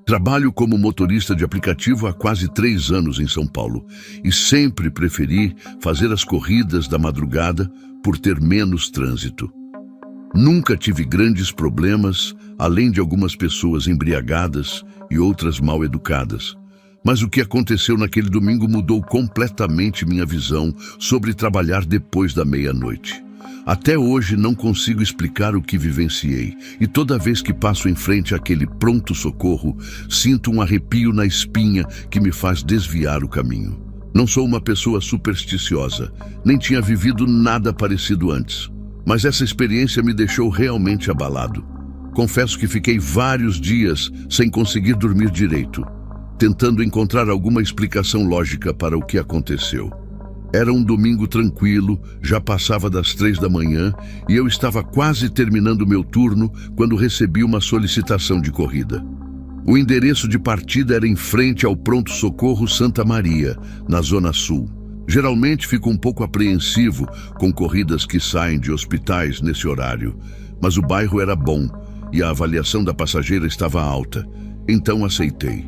Trabalho como motorista de aplicativo há quase 3 anos em São Paulo e sempre preferi fazer as corridas da madrugada por ter menos trânsito. Nunca tive grandes problemas, além de algumas pessoas embriagadas e outras mal educadas. Mas o que aconteceu naquele domingo mudou completamente minha visão sobre trabalhar depois da meia-noite. Até hoje não consigo explicar o que vivenciei, e toda vez que passo em frente àquele pronto-socorro, sinto um arrepio na espinha que me faz desviar o caminho. Não sou uma pessoa supersticiosa, nem tinha vivido nada parecido antes, mas essa experiência me deixou realmente abalado. Confesso que fiquei vários dias sem conseguir dormir direito, tentando encontrar alguma explicação lógica para o que aconteceu. Era um domingo tranquilo, já passava das 3 da manhã e eu estava quase terminando meu turno quando recebi uma solicitação de corrida. O endereço de partida era em frente ao Pronto-Socorro Santa Maria, na Zona Sul. Geralmente fico um pouco apreensivo com corridas que saem de hospitais nesse horário, mas o bairro era bom e a avaliação da passageira estava alta, então aceitei.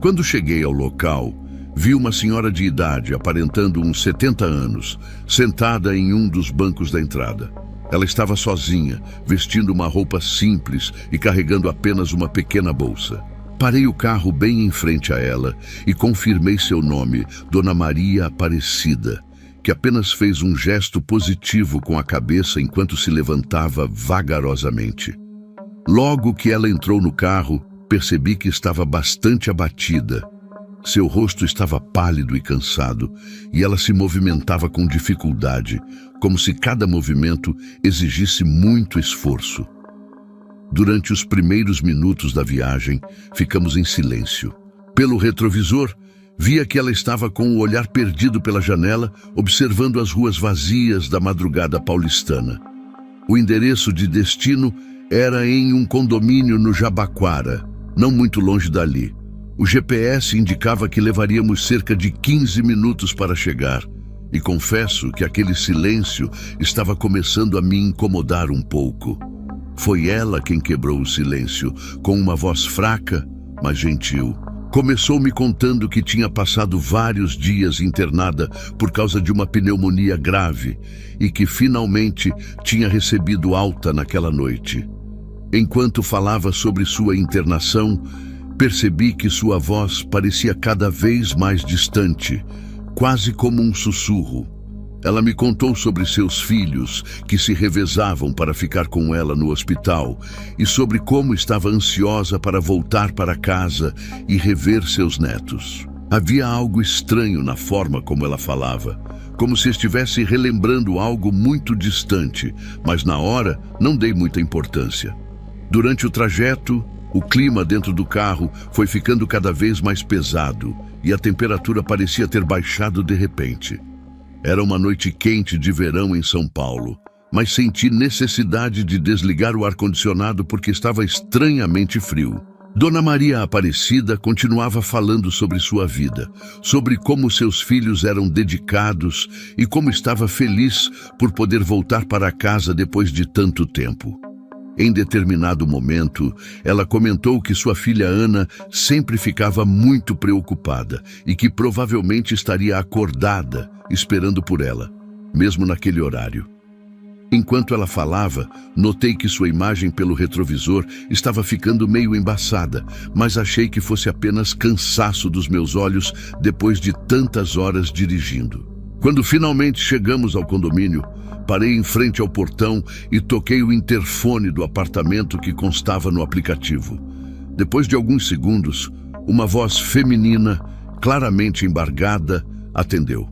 Quando cheguei ao local, vi uma senhora de idade, aparentando uns 70 anos, sentada em um dos bancos da entrada. Ela estava sozinha, vestindo uma roupa simples e carregando apenas uma pequena bolsa. Parei o carro bem em frente a ela e confirmei seu nome, Dona Maria Aparecida, que apenas fez um gesto positivo com a cabeça enquanto se levantava vagarosamente. Logo que ela entrou no carro, percebi que estava bastante abatida. Seu rosto estava pálido e cansado, e ela se movimentava com dificuldade, como se cada movimento exigisse muito esforço. Durante os primeiros minutos da viagem, ficamos em silêncio. Pelo retrovisor, via que ela estava com o olhar perdido pela janela, observando as ruas vazias da madrugada paulistana. O endereço de destino era em um condomínio no Jabaquara, não muito longe dali. O GPS indicava que levaríamos cerca de 15 minutos para chegar, e confesso que aquele silêncio estava começando a me incomodar um pouco. Foi ela quem quebrou o silêncio, com uma voz fraca, mas gentil. Começou me contando que tinha passado vários dias internada por causa de uma pneumonia grave e que finalmente tinha recebido alta naquela noite. Enquanto falava sobre sua internação, percebi que sua voz parecia cada vez mais distante, quase como um sussurro. Ela me contou sobre seus filhos, que se revezavam para ficar com ela no hospital, e sobre como estava ansiosa para voltar para casa e rever seus netos. Havia algo estranho na forma como ela falava, como se estivesse relembrando algo muito distante, mas na hora não dei muita importância. Durante o trajeto, o clima dentro do carro foi ficando cada vez mais pesado e a temperatura parecia ter baixado de repente. Era uma noite quente de verão em São Paulo, mas senti necessidade de desligar o ar-condicionado porque estava estranhamente frio. Dona Maria Aparecida continuava falando sobre sua vida, sobre como seus filhos eram dedicados e como estava feliz por poder voltar para casa depois de tanto tempo. Em determinado momento, ela comentou que sua filha Ana sempre ficava muito preocupada e que provavelmente estaria acordada, esperando por ela, mesmo naquele horário. Enquanto ela falava, notei que sua imagem pelo retrovisor estava ficando meio embaçada, mas achei que fosse apenas cansaço dos meus olhos depois de tantas horas dirigindo. Quando finalmente chegamos ao condomínio, parei em frente ao portão e toquei o interfone do apartamento que constava no aplicativo. Depois de alguns segundos, uma voz feminina, claramente embargada, atendeu.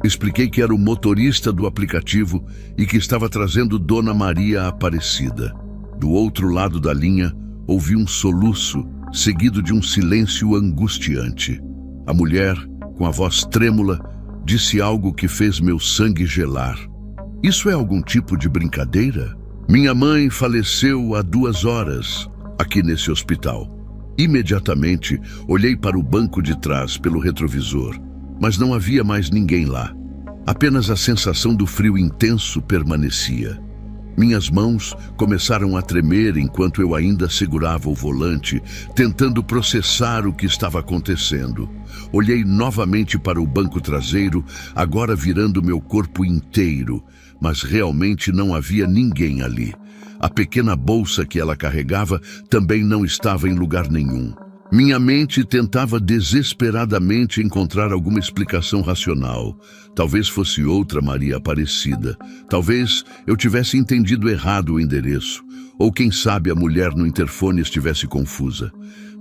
Expliquei que era o motorista do aplicativo e que estava trazendo Dona Maria Aparecida. Do outro lado da linha, ouvi um soluço, seguido de um silêncio angustiante. A mulher, com a voz trêmula, disse algo que fez meu sangue gelar. Isso é algum tipo de brincadeira? Minha mãe faleceu há 2 horas, aqui nesse hospital. Imediatamente, olhei para o banco de trás pelo retrovisor, mas não havia mais ninguém lá. Apenas a sensação do frio intenso permanecia. Minhas mãos começaram a tremer enquanto eu ainda segurava o volante, tentando processar o que estava acontecendo. Olhei novamente para o banco traseiro, agora virando meu corpo inteiro, mas realmente não havia ninguém ali. A pequena bolsa que ela carregava também não estava em lugar nenhum. Minha mente tentava desesperadamente encontrar alguma explicação racional. Talvez fosse outra Maria Aparecida. Talvez eu tivesse entendido errado o endereço. Ou quem sabe a mulher no interfone estivesse confusa.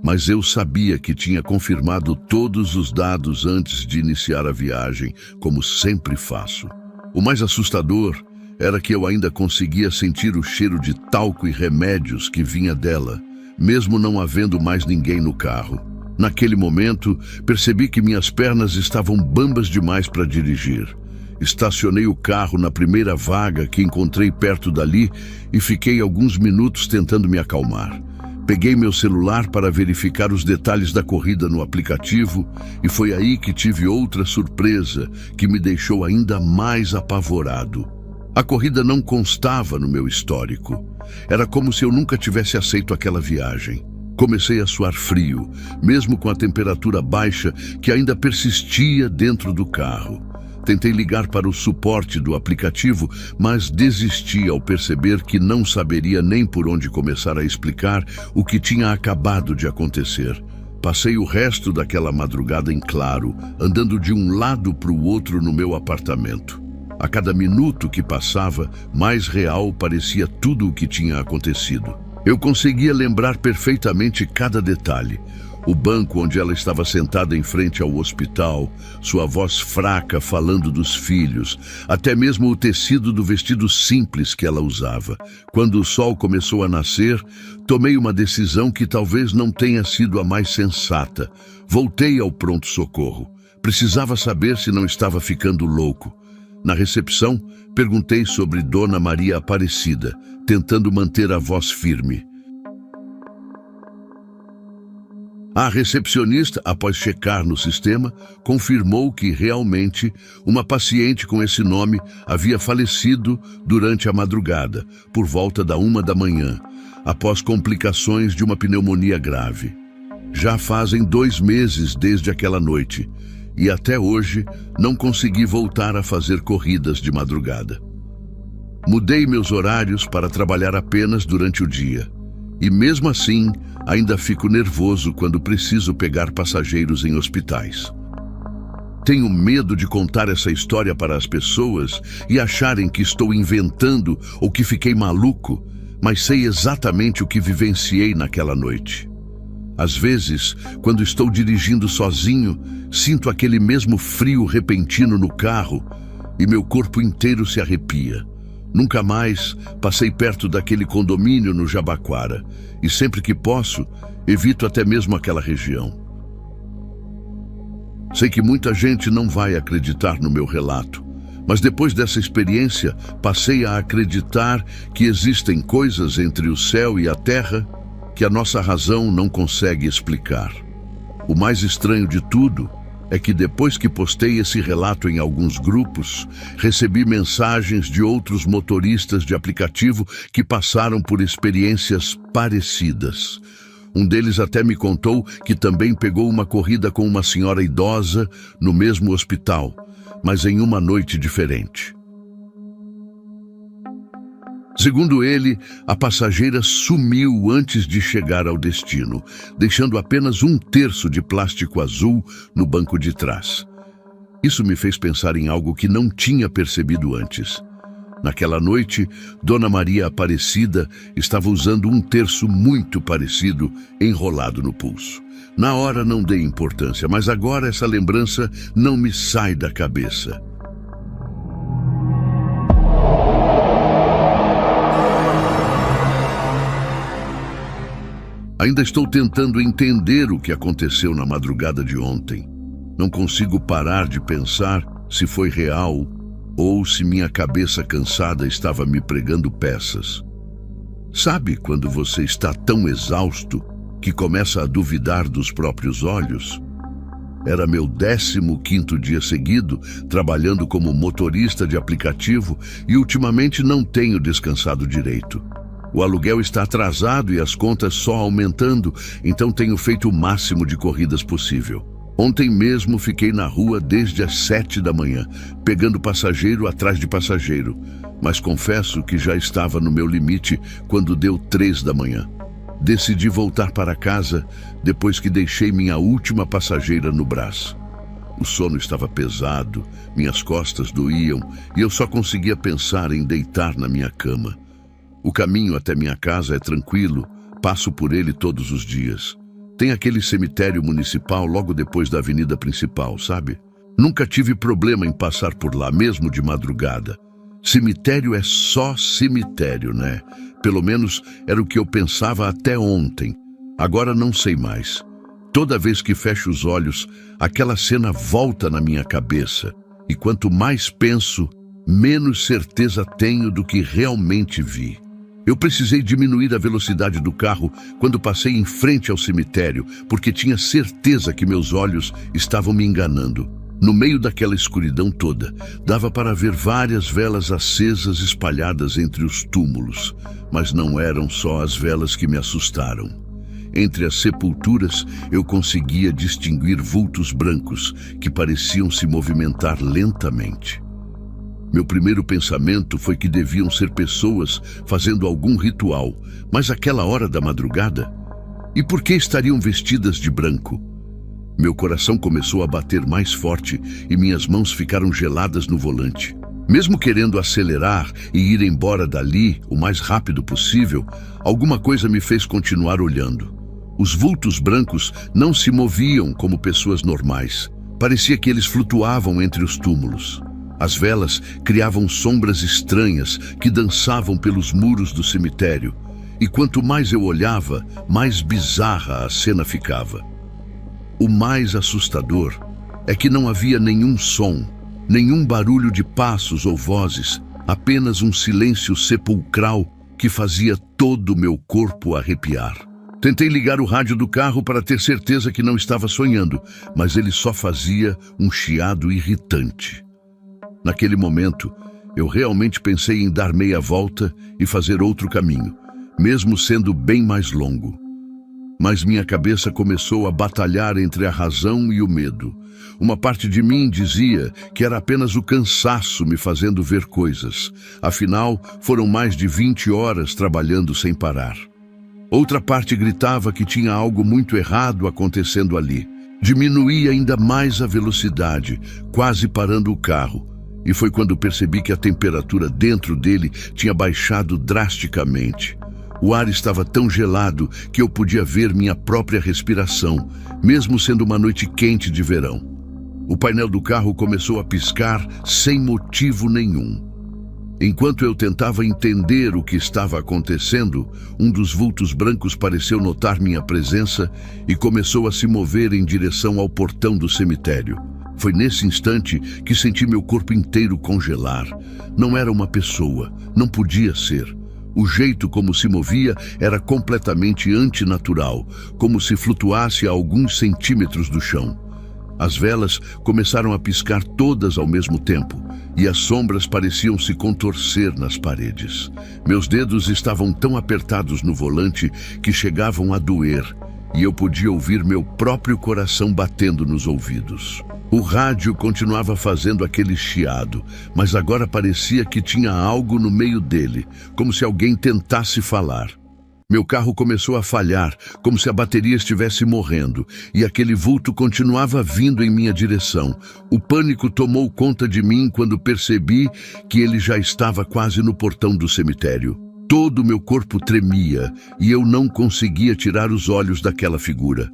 Mas eu sabia que tinha confirmado todos os dados antes de iniciar a viagem, como sempre faço. O mais assustador era que eu ainda conseguia sentir o cheiro de talco e remédios que vinha dela, mesmo não havendo mais ninguém no carro. Naquele momento, percebi que minhas pernas estavam bambas demais para dirigir. Estacionei o carro na primeira vaga que encontrei perto dali e fiquei alguns minutos tentando me acalmar. Peguei meu celular para verificar os detalhes da corrida no aplicativo e foi aí que tive outra surpresa que me deixou ainda mais apavorado. A corrida não constava no meu histórico. Era como se eu nunca tivesse aceito aquela viagem. Comecei a suar frio, mesmo com a temperatura baixa que ainda persistia dentro do carro. Tentei ligar para o suporte do aplicativo, mas desisti ao perceber que não saberia nem por onde começar a explicar o que tinha acabado de acontecer. Passei o resto daquela madrugada em claro, andando de um lado para o outro no meu apartamento. A cada minuto que passava, mais real parecia tudo o que tinha acontecido. Eu conseguia lembrar perfeitamente cada detalhe. O banco onde ela estava sentada em frente ao hospital, sua voz fraca falando dos filhos, até mesmo o tecido do vestido simples que ela usava. Quando o sol começou a nascer, tomei uma decisão que talvez não tenha sido a mais sensata. Voltei ao pronto-socorro. Precisava saber se não estava ficando louco. Na recepção, perguntei sobre Dona Maria Aparecida, tentando manter a voz firme. A recepcionista, após checar no sistema, confirmou que realmente uma paciente com esse nome havia falecido durante a madrugada, por volta da 1 da manhã, após complicações de uma pneumonia grave. Já fazem 2 meses desde aquela noite, e até hoje não consegui voltar a fazer corridas de madrugada. Mudei meus horários para trabalhar apenas durante o dia. E mesmo assim, ainda fico nervoso quando preciso pegar passageiros em hospitais. Tenho medo de contar essa história para as pessoas e acharem que estou inventando ou que fiquei maluco, mas sei exatamente o que vivenciei naquela noite. Às vezes, quando estou dirigindo sozinho, sinto aquele mesmo frio repentino no carro e meu corpo inteiro se arrepia. Nunca mais passei perto daquele condomínio no Jabaquara e sempre que posso, evito até mesmo aquela região. Sei que muita gente não vai acreditar no meu relato, mas depois dessa experiência, passei a acreditar que existem coisas entre o céu e a terra que a nossa razão não consegue explicar. O mais estranho de tudo é que depois que postei esse relato em alguns grupos, recebi mensagens de outros motoristas de aplicativo que passaram por experiências parecidas. Um deles até me contou que também pegou uma corrida com uma senhora idosa no mesmo hospital, mas em uma noite diferente. Segundo ele, a passageira sumiu antes de chegar ao destino, deixando apenas 1/3 de plástico azul no banco de trás. Isso me fez pensar em algo que não tinha percebido antes. Naquela noite, Dona Maria Aparecida estava usando 1/3 muito parecido enrolado no pulso. Na hora não dei importância, mas agora essa lembrança não me sai da cabeça. Ainda estou tentando entender o que aconteceu na madrugada de ontem. Não consigo parar de pensar se foi real ou se minha cabeça cansada estava me pregando peças. Sabe quando você está tão exausto que começa a duvidar dos próprios olhos? Era meu 15º dia seguido, trabalhando como motorista de aplicativo e ultimamente não tenho descansado direito. O aluguel está atrasado e as contas só aumentando, então tenho feito o máximo de corridas possível. Ontem mesmo fiquei na rua desde as 7 da manhã, pegando passageiro atrás de passageiro, mas confesso que já estava no meu limite quando deu 3 da manhã. Decidi voltar para casa depois que deixei minha última passageira no Brás. O sono estava pesado, minhas costas doíam e eu só conseguia pensar em deitar na minha cama. O caminho até minha casa é tranquilo, passo por ele todos os dias. Tem aquele cemitério municipal logo depois da avenida principal, sabe? Nunca tive problema em passar por lá, mesmo de madrugada. Cemitério é só cemitério, né? Pelo menos era o que eu pensava até ontem. Agora não sei mais. Toda vez que fecho os olhos, aquela cena volta na minha cabeça. E quanto mais penso, menos certeza tenho do que realmente vi. Eu precisei diminuir a velocidade do carro quando passei em frente ao cemitério, porque tinha certeza que meus olhos estavam me enganando. No meio daquela escuridão toda, dava para ver várias velas acesas espalhadas entre os túmulos, mas não eram só as velas que me assustaram. Entre as sepulturas, eu conseguia distinguir vultos brancos que pareciam se movimentar lentamente. Meu primeiro pensamento foi que deviam ser pessoas fazendo algum ritual, mas àquela hora da madrugada? E por que estariam vestidas de branco? Meu coração começou a bater mais forte e minhas mãos ficaram geladas no volante. Mesmo querendo acelerar e ir embora dali o mais rápido possível, alguma coisa me fez continuar olhando. Os vultos brancos não se moviam como pessoas normais. Parecia que eles flutuavam entre os túmulos. As velas criavam sombras estranhas que dançavam pelos muros do cemitério, e quanto mais eu olhava, mais bizarra a cena ficava. O mais assustador é que não havia nenhum som, nenhum barulho de passos ou vozes, apenas um silêncio sepulcral que fazia todo o meu corpo arrepiar. Tentei ligar o rádio do carro para ter certeza que não estava sonhando, mas ele só fazia um chiado irritante. Naquele momento, eu realmente pensei em dar meia volta e fazer outro caminho, mesmo sendo bem mais longo. Mas minha cabeça começou a batalhar entre a razão e o medo. Uma parte de mim dizia que era apenas o cansaço me fazendo ver coisas. Afinal, foram mais de 20 horas trabalhando sem parar. Outra parte gritava que tinha algo muito errado acontecendo ali. Diminuí ainda mais a velocidade, quase parando o carro. E foi quando percebi que a temperatura dentro dele tinha baixado drasticamente. O ar estava tão gelado que eu podia ver minha própria respiração, mesmo sendo uma noite quente de verão. O painel do carro começou a piscar sem motivo nenhum. Enquanto eu tentava entender o que estava acontecendo, um dos vultos brancos pareceu notar minha presença e começou a se mover em direção ao portão do cemitério. Foi nesse instante que senti meu corpo inteiro congelar. Não era uma pessoa, não podia ser. O jeito como se movia era completamente antinatural, como se flutuasse a alguns centímetros do chão. As velas começaram a piscar todas ao mesmo tempo, e as sombras pareciam se contorcer nas paredes. Meus dedos estavam tão apertados no volante que chegavam a doer, e eu podia ouvir meu próprio coração batendo nos ouvidos. O rádio continuava fazendo aquele chiado, mas agora parecia que tinha algo no meio dele, como se alguém tentasse falar. Meu carro começou a falhar, como se a bateria estivesse morrendo, e aquele vulto continuava vindo em minha direção. O pânico tomou conta de mim quando percebi que ele já estava quase no portão do cemitério. Todo o meu corpo tremia, e eu não conseguia tirar os olhos daquela figura.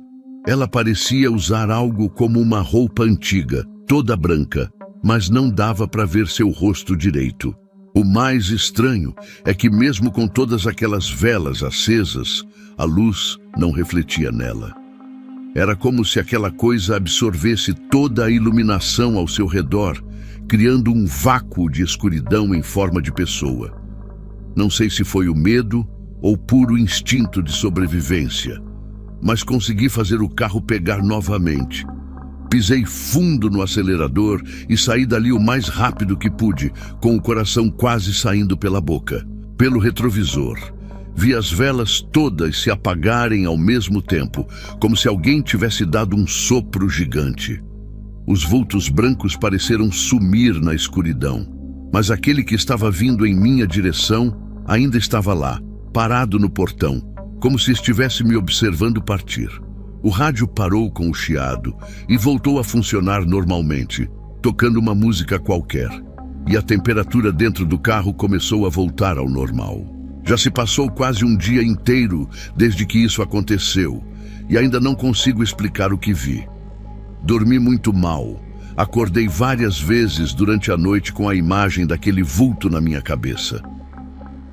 Ela parecia usar algo como uma roupa antiga, toda branca, mas não dava para ver seu rosto direito. O mais estranho é que mesmo com todas aquelas velas acesas, a luz não refletia nela. Era como se aquela coisa absorvesse toda a iluminação ao seu redor, criando um vácuo de escuridão em forma de pessoa. Não sei se foi o medo ou puro instinto de sobrevivência, mas consegui fazer o carro pegar novamente. Pisei fundo no acelerador e saí dali o mais rápido que pude, com o coração quase saindo pela boca. Pelo retrovisor, vi as velas todas se apagarem ao mesmo tempo, como se alguém tivesse dado um sopro gigante. Os vultos brancos pareceram sumir na escuridão, mas aquele que estava vindo em minha direção ainda estava lá, parado no portão, como se estivesse me observando partir. O rádio parou com o chiado e voltou a funcionar normalmente, tocando uma música qualquer, e a temperatura dentro do carro começou a voltar ao normal. Já se passou quase um dia inteiro desde que isso aconteceu, e ainda não consigo explicar o que vi. Dormi muito mal. Acordei várias vezes durante a noite com a imagem daquele vulto na minha cabeça.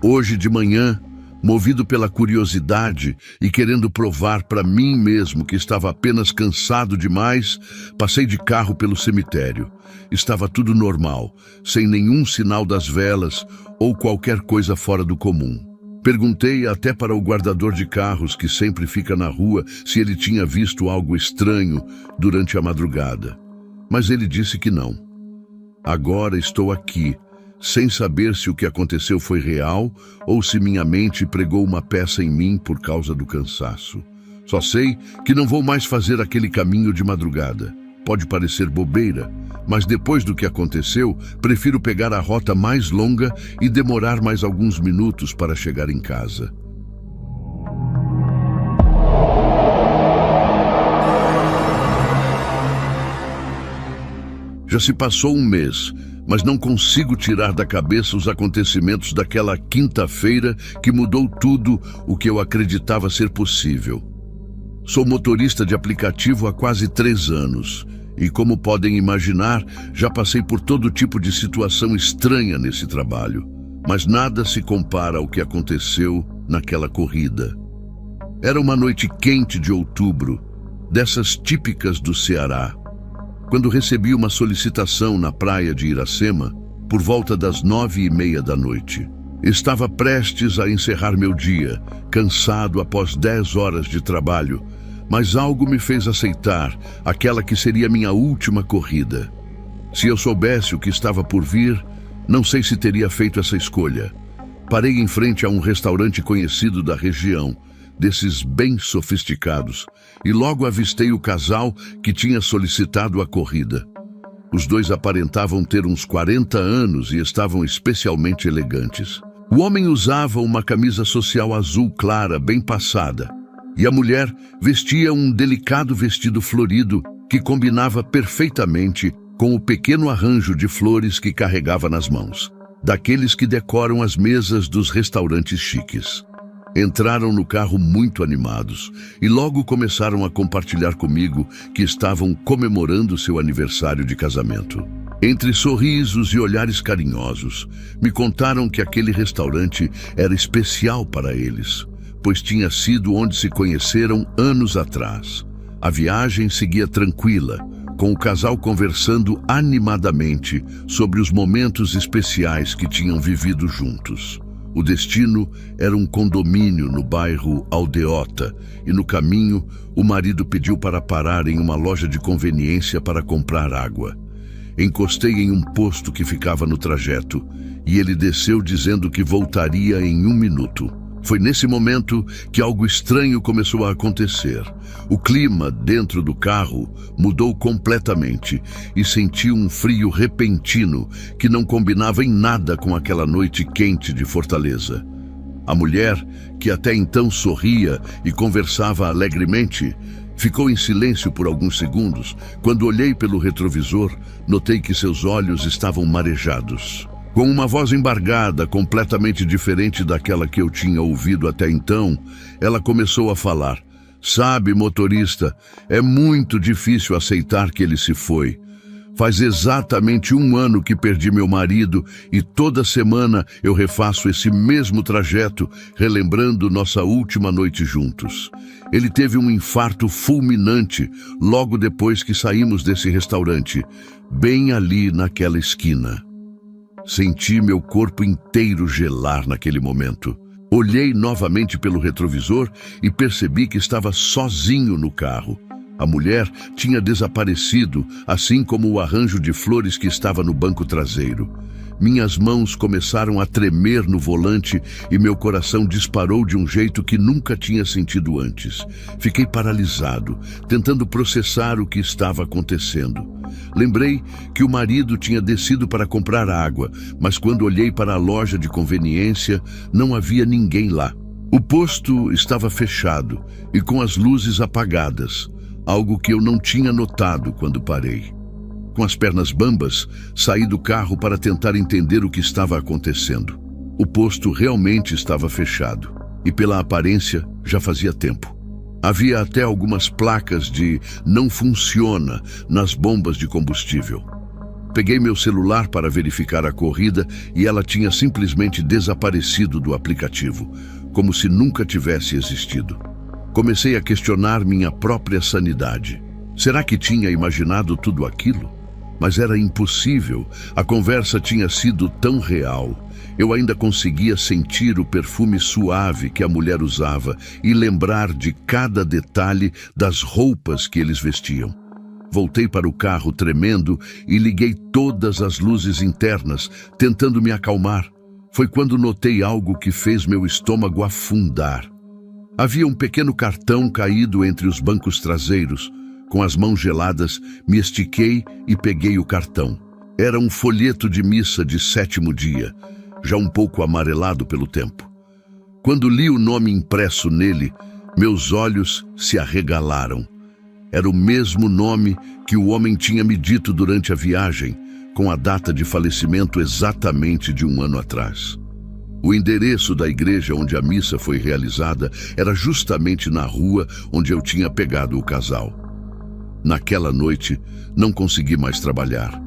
Hoje de manhã, movido pela curiosidade e querendo provar para mim mesmo que estava apenas cansado demais, passei de carro pelo cemitério. Estava tudo normal, sem nenhum sinal das velas ou qualquer coisa fora do comum. Perguntei até para o guardador de carros que sempre fica na rua se ele tinha visto algo estranho durante a madrugada, mas ele disse que não. Agora estou aqui, sem saber se o que aconteceu foi real ou se minha mente pregou uma peça em mim por causa do cansaço. Só sei que não vou mais fazer aquele caminho de madrugada. Pode parecer bobeira, mas depois do que aconteceu, prefiro pegar a rota mais longa e demorar mais alguns minutos para chegar em casa. Já se passou um mês, mas não consigo tirar da cabeça os acontecimentos daquela quinta-feira que mudou tudo o que eu acreditava ser possível. Sou motorista de aplicativo há quase 3 anos e, como podem imaginar, já passei por todo tipo de situação estranha nesse trabalho, mas nada se compara ao que aconteceu naquela corrida. Era uma noite quente de outubro, dessas típicas do Ceará, quando recebi uma solicitação na praia de Iracema, por volta das 9h30 da noite. Estava prestes a encerrar meu dia, cansado após 10 horas de trabalho, mas algo me fez aceitar aquela que seria minha última corrida. Se eu soubesse o que estava por vir, não sei se teria feito essa escolha. Parei em frente a um restaurante conhecido da região, desses bem sofisticados, e logo avistei o casal que tinha solicitado a corrida. Os dois aparentavam ter uns 40 anos e estavam especialmente elegantes. O homem usava uma camisa social azul clara, bem passada, e a mulher vestia um delicado vestido florido que combinava perfeitamente com o pequeno arranjo de flores que carregava nas mãos, daqueles que decoram as mesas dos restaurantes chiques. Entraram no carro muito animados e logo começaram a compartilhar comigo que estavam comemorando seu aniversário de casamento. Entre sorrisos e olhares carinhosos, me contaram que aquele restaurante era especial para eles, pois tinha sido onde se conheceram anos atrás. A viagem seguia tranquila, com o casal conversando animadamente sobre os momentos especiais que tinham vivido juntos. O destino era um condomínio no bairro Aldeota e no caminho o marido pediu para parar em uma loja de conveniência para comprar água. Encostei em um posto que ficava no trajeto e ele desceu dizendo que voltaria em 1 minuto. Foi nesse momento que algo estranho começou a acontecer. O clima dentro do carro mudou completamente e senti um frio repentino que não combinava em nada com aquela noite quente de Fortaleza. A mulher, que até então sorria e conversava alegremente, ficou em silêncio por alguns segundos. Quando olhei pelo retrovisor, notei que seus olhos estavam marejados. Com uma voz embargada, completamente diferente daquela que eu tinha ouvido até então, ela começou a falar. Sabe, motorista, é muito difícil aceitar que ele se foi. Faz exatamente 1 ano que perdi meu marido e toda semana eu refaço esse mesmo trajeto, relembrando nossa última noite juntos. Ele teve um infarto fulminante logo depois que saímos desse restaurante, bem ali naquela esquina. Senti meu corpo inteiro gelar naquele momento. Olhei novamente pelo retrovisor e percebi que estava sozinho no carro. A mulher tinha desaparecido, assim como o arranjo de flores que estava no banco traseiro. Minhas mãos começaram a tremer no volante e meu coração disparou de um jeito que nunca tinha sentido antes. Fiquei paralisado, tentando processar o que estava acontecendo. Lembrei que o marido tinha descido para comprar água, mas quando olhei para a loja de conveniência, não havia ninguém lá. O posto estava fechado e com as luzes apagadas, algo que eu não tinha notado quando parei. Com as pernas bambas, saí do carro para tentar entender o que estava acontecendo. O posto realmente estava fechado e, pela aparência, já fazia tempo. Havia até algumas placas de "não funciona" nas bombas de combustível. Peguei meu celular para verificar a corrida e ela tinha simplesmente desaparecido do aplicativo, como se nunca tivesse existido. Comecei a questionar minha própria sanidade. Será que tinha imaginado tudo aquilo? Mas era impossível. A conversa tinha sido tão real. Eu ainda conseguia sentir o perfume suave que a mulher usava e lembrar de cada detalhe das roupas que eles vestiam. Voltei para o carro tremendo e liguei todas as luzes internas, tentando me acalmar. Foi quando notei algo que fez meu estômago afundar. Havia um pequeno cartão caído entre os bancos traseiros. Com as mãos geladas, me estiquei e peguei o cartão. Era um folheto de missa de 7º dia, já um pouco amarelado pelo tempo. Quando li o nome impresso nele, meus olhos se arregalaram. Era o mesmo nome que o homem tinha me dito durante a viagem, com a data de falecimento exatamente de 1 ano atrás. O endereço da igreja onde a missa foi realizada era justamente na rua onde eu tinha pegado o casal. Naquela noite, não consegui mais trabalhar.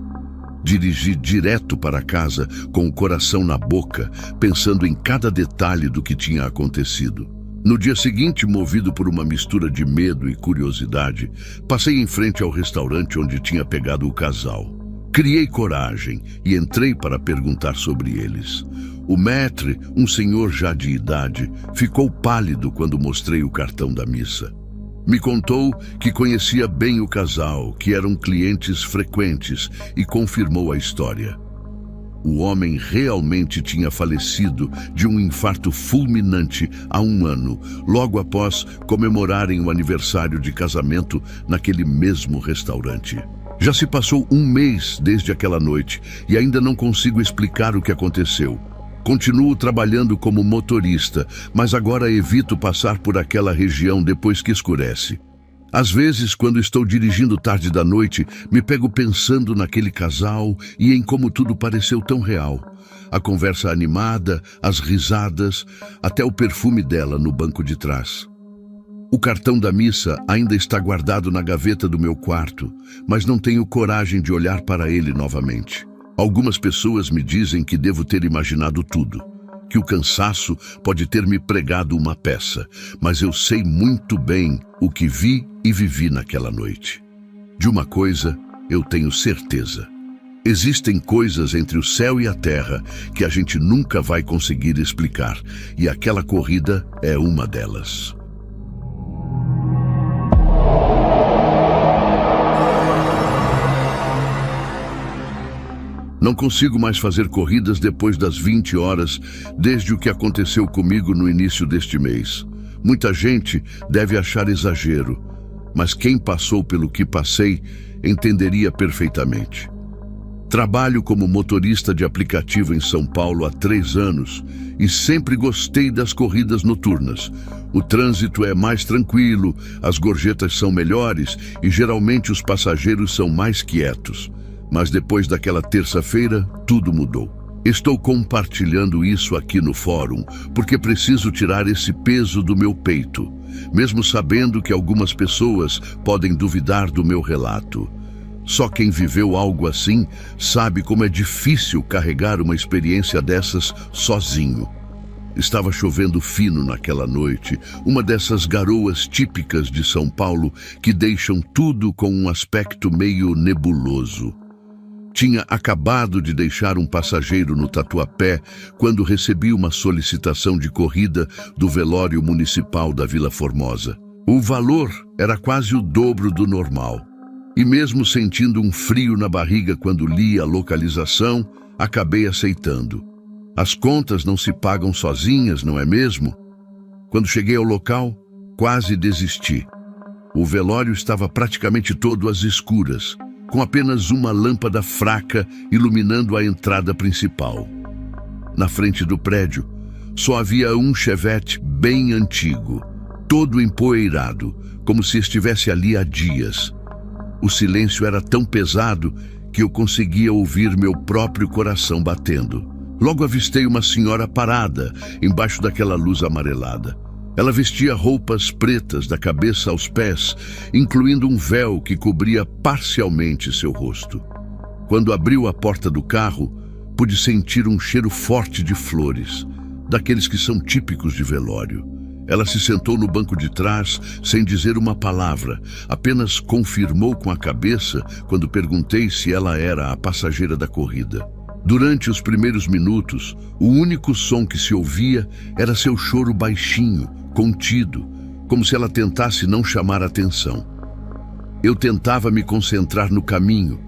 Dirigi direto para casa com o coração na boca, pensando em cada detalhe do que tinha acontecido. No dia seguinte, movido por uma mistura de medo e curiosidade, passei em frente ao restaurante onde tinha pegado o casal. Criei coragem e entrei para perguntar sobre eles. O maître, um senhor já de idade, ficou pálido quando mostrei o cartão da missa. Me contou que conhecia bem o casal, que eram clientes frequentes, e confirmou a história. O homem realmente tinha falecido de um infarto fulminante há 1 ano, logo após comemorarem o aniversário de casamento naquele mesmo restaurante. Já se passou 1 mês desde aquela noite e ainda não consigo explicar o que aconteceu. Continuo trabalhando como motorista, mas agora evito passar por aquela região depois que escurece. Às vezes, quando estou dirigindo tarde da noite, me pego pensando naquele casal e em como tudo pareceu tão real. A conversa animada, as risadas, até o perfume dela no banco de trás. O cartão da missa ainda está guardado na gaveta do meu quarto, mas não tenho coragem de olhar para ele novamente. Algumas pessoas me dizem que devo ter imaginado tudo, que o cansaço pode ter me pregado uma peça, mas eu sei muito bem o que vi e vivi naquela noite. De uma coisa eu tenho certeza: existem coisas entre o céu e a terra que a gente nunca vai conseguir explicar, e aquela corrida é uma delas. Não consigo mais fazer corridas depois das 20 horas, desde o que aconteceu comigo no início deste mês. Muita gente deve achar exagero, mas quem passou pelo que passei entenderia perfeitamente. Trabalho como motorista de aplicativo em São Paulo há 3 anos e sempre gostei das corridas noturnas. O trânsito é mais tranquilo, as gorjetas são melhores e geralmente os passageiros são mais quietos. Mas depois daquela terça-feira, tudo mudou. Estou compartilhando isso aqui no fórum, porque preciso tirar esse peso do meu peito, mesmo sabendo que algumas pessoas podem duvidar do meu relato. Só quem viveu algo assim sabe como é difícil carregar uma experiência dessas sozinho. Estava chovendo fino naquela noite, uma dessas garoas típicas de São Paulo que deixam tudo com um aspecto meio nebuloso. Tinha acabado de deixar um passageiro no Tatuapé quando recebi uma solicitação de corrida do velório municipal da Vila Formosa. O valor era quase o dobro do normal. E mesmo sentindo um frio na barriga quando li a localização, acabei aceitando. As contas não se pagam sozinhas, não é mesmo? Quando cheguei ao local, quase desisti. O velório estava praticamente todo às escuras, com apenas uma lâmpada fraca iluminando a entrada principal. Na frente do prédio, só havia um Chevette bem antigo, todo empoeirado, como se estivesse ali há dias. O silêncio era tão pesado que eu conseguia ouvir meu próprio coração batendo. Logo avistei uma senhora parada embaixo daquela luz amarelada. Ela vestia roupas pretas da cabeça aos pés, incluindo um véu que cobria parcialmente seu rosto. Quando abriu a porta do carro, pude sentir um cheiro forte de flores, daqueles que são típicos de velório. Ela se sentou no banco de trás sem dizer uma palavra, apenas confirmou com a cabeça quando perguntei se ela era a passageira da corrida. Durante os primeiros minutos, o único som que se ouvia era seu choro baixinho, contido, como se ela tentasse não chamar atenção. Eu tentava me concentrar no caminho,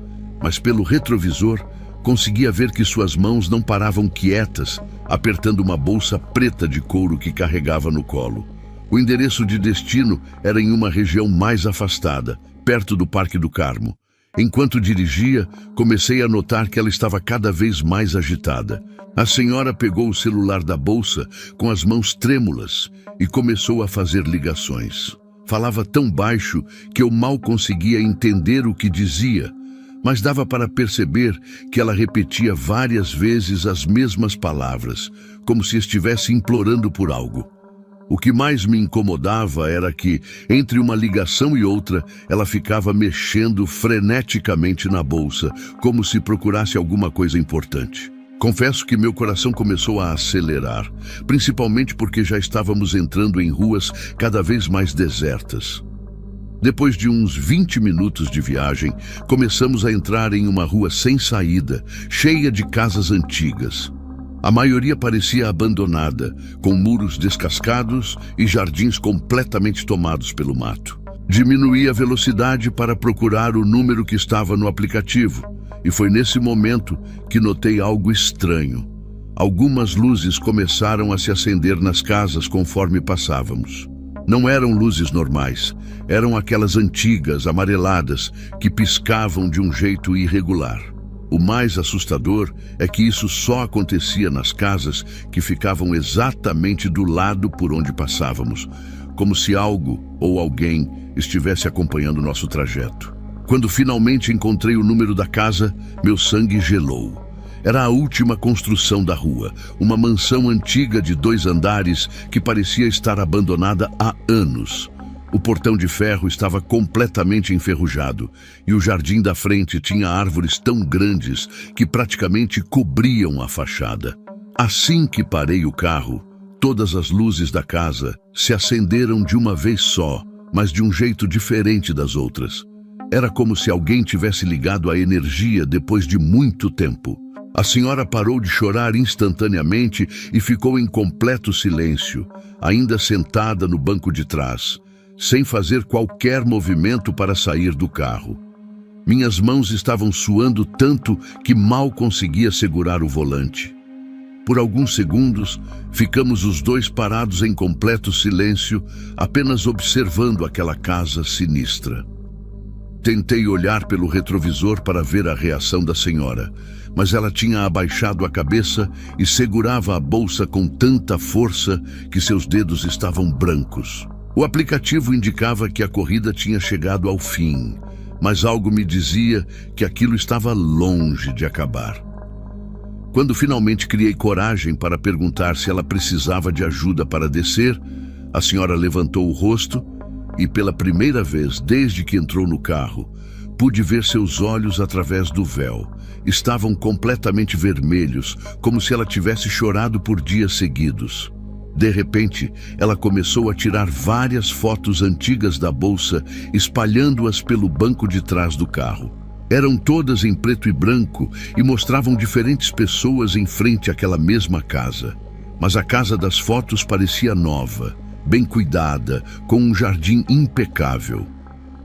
mas pelo retrovisor conseguia ver que suas mãos não paravam quietas, apertando uma bolsa preta de couro que carregava no colo. O endereço de destino era em uma região mais afastada, perto do Parque do Carmo. Enquanto dirigia, comecei a notar que ela estava cada vez mais agitada. A senhora pegou o celular da bolsa com as mãos trêmulas e começou a fazer ligações. Falava tão baixo que eu mal conseguia entender o que dizia, mas dava para perceber que ela repetia várias vezes as mesmas palavras, como se estivesse implorando por algo. O que mais me incomodava era que, entre uma ligação e outra, ela ficava mexendo freneticamente na bolsa, como se procurasse alguma coisa importante. Confesso que meu coração começou a acelerar, principalmente porque já estávamos entrando em ruas cada vez mais desertas. Depois de uns 20 minutos de viagem, começamos a entrar em uma rua sem saída, cheia de casas antigas. A maioria parecia abandonada, com muros descascados e jardins completamente tomados pelo mato. Diminuí a velocidade para procurar o número que estava no aplicativo, e foi nesse momento que notei algo estranho. Algumas luzes começaram a se acender nas casas conforme passávamos. Não eram luzes normais, eram aquelas antigas, amareladas, que piscavam de um jeito irregular. O mais assustador é que isso só acontecia nas casas que ficavam exatamente do lado por onde passávamos, como se algo ou alguém estivesse acompanhando nosso trajeto. Quando finalmente encontrei o número da casa, meu sangue gelou. Era a última construção da rua, uma mansão antiga de 2 andares que parecia estar abandonada há anos. O portão de ferro estava completamente enferrujado e o jardim da frente tinha árvores tão grandes que praticamente cobriam a fachada. Assim que parei o carro, todas as luzes da casa se acenderam de uma vez só, mas de um jeito diferente das outras. Era como se alguém tivesse ligado a energia depois de muito tempo. A senhora parou de chorar instantaneamente e ficou em completo silêncio, ainda sentada no banco de trás, sem fazer qualquer movimento para sair do carro. Minhas mãos estavam suando tanto que mal conseguia segurar o volante. Por alguns segundos, ficamos os dois parados em completo silêncio, apenas observando aquela casa sinistra. Tentei olhar pelo retrovisor para ver a reação da senhora, mas ela tinha abaixado a cabeça e segurava a bolsa com tanta força que seus dedos estavam brancos. O aplicativo indicava que a corrida tinha chegado ao fim, mas algo me dizia que aquilo estava longe de acabar. Quando finalmente criei coragem para perguntar se ela precisava de ajuda para descer, a senhora levantou o rosto e, pela primeira vez desde que entrou no carro, pude ver seus olhos através do véu. Estavam completamente vermelhos, como se ela tivesse chorado por dias seguidos. De repente, ela começou a tirar várias fotos antigas da bolsa, espalhando-as pelo banco de trás do carro. Eram todas em preto e branco e mostravam diferentes pessoas em frente àquela mesma casa. Mas a casa das fotos parecia nova, bem cuidada, com um jardim impecável.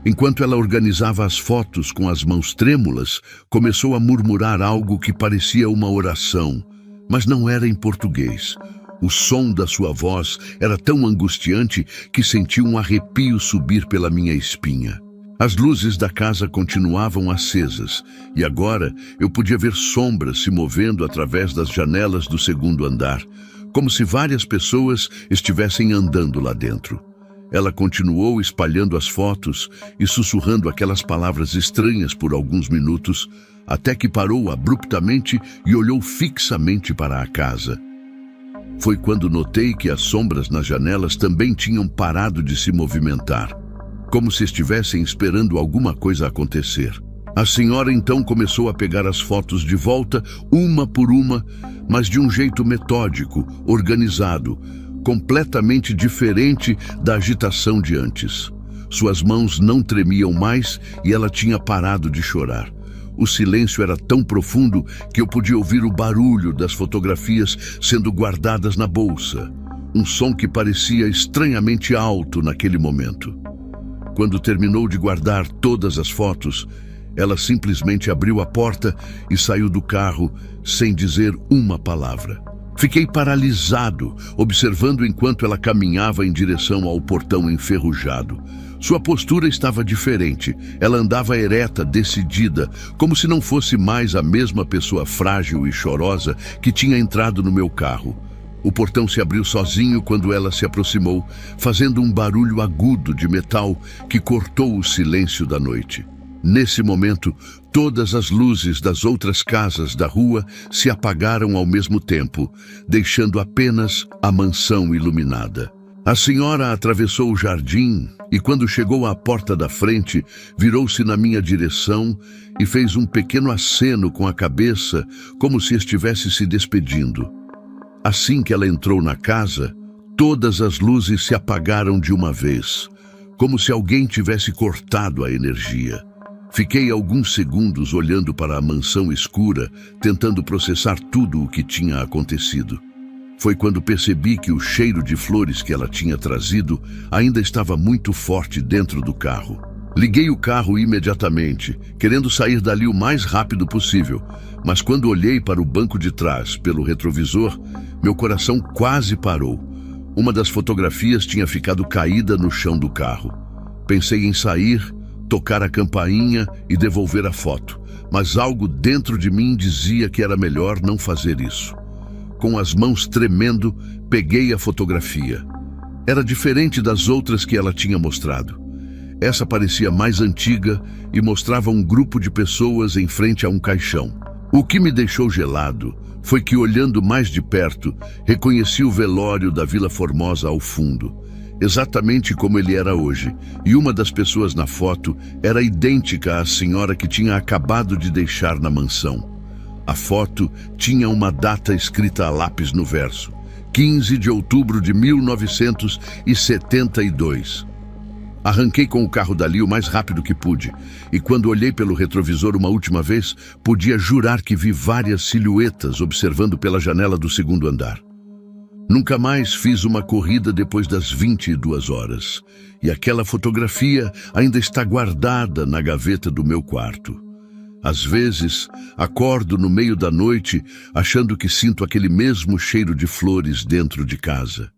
Enquanto ela organizava as fotos com as mãos trêmulas, começou a murmurar algo que parecia uma oração, mas não era em português. O som da sua voz era tão angustiante que senti um arrepio subir pela minha espinha. As luzes da casa continuavam acesas, e agora eu podia ver sombras se movendo através das janelas do segundo andar, como se várias pessoas estivessem andando lá dentro. Ela continuou espalhando as fotos e sussurrando aquelas palavras estranhas por alguns minutos, até que parou abruptamente e olhou fixamente para a casa. Foi quando notei que as sombras nas janelas também tinham parado de se movimentar, como se estivessem esperando alguma coisa acontecer. A senhora então começou a pegar as fotos de volta, uma por uma, mas de um jeito metódico, organizado, completamente diferente da agitação de antes. Suas mãos não tremiam mais e ela tinha parado de chorar. O silêncio era tão profundo que eu podia ouvir o barulho das fotografias sendo guardadas na bolsa, um som que parecia estranhamente alto naquele momento. Quando terminou de guardar todas as fotos, ela simplesmente abriu a porta e saiu do carro sem dizer uma palavra. Fiquei paralisado, observando enquanto ela caminhava em direção ao portão enferrujado. Sua postura estava diferente. Ela andava ereta, decidida, como se não fosse mais a mesma pessoa frágil e chorosa que tinha entrado no meu carro. O portão se abriu sozinho quando ela se aproximou, fazendo um barulho agudo de metal que cortou o silêncio da noite. Nesse momento, todas as luzes das outras casas da rua se apagaram ao mesmo tempo, deixando apenas a mansão iluminada. A senhora atravessou o jardim e, quando chegou à porta da frente, virou-se na minha direção e fez um pequeno aceno com a cabeça, como se estivesse se despedindo. Assim que ela entrou na casa, todas as luzes se apagaram de uma vez, como se alguém tivesse cortado a energia. Fiquei alguns segundos olhando para a mansão escura, tentando processar tudo o que tinha acontecido. Foi quando percebi que o cheiro de flores que ela tinha trazido ainda estava muito forte dentro do carro. Liguei o carro imediatamente, querendo sair dali o mais rápido possível, mas quando olhei para o banco de trás, pelo retrovisor, meu coração quase parou. Uma das fotografias tinha ficado caída no chão do carro. Pensei em sair, tocar a campainha e devolver a foto, mas algo dentro de mim dizia que era melhor não fazer isso. Com as mãos tremendo, peguei a fotografia. Era diferente das outras que ela tinha mostrado. Essa parecia mais antiga e mostrava um grupo de pessoas em frente a um caixão. O que me deixou gelado foi que, olhando mais de perto, reconheci o velório da Vila Formosa ao fundo, exatamente como ele era hoje, e uma das pessoas na foto era idêntica à senhora que tinha acabado de deixar na mansão. A foto tinha uma data escrita a lápis no verso: 15 de outubro de 1972. Arranquei com o carro dali o mais rápido que pude, e quando olhei pelo retrovisor uma última vez, podia jurar que vi várias silhuetas observando pela janela do segundo andar. Nunca mais fiz uma corrida depois das 22 horas, e aquela fotografia ainda está guardada na gaveta do meu quarto. Às vezes, acordo no meio da noite achando que sinto aquele mesmo cheiro de flores dentro de casa.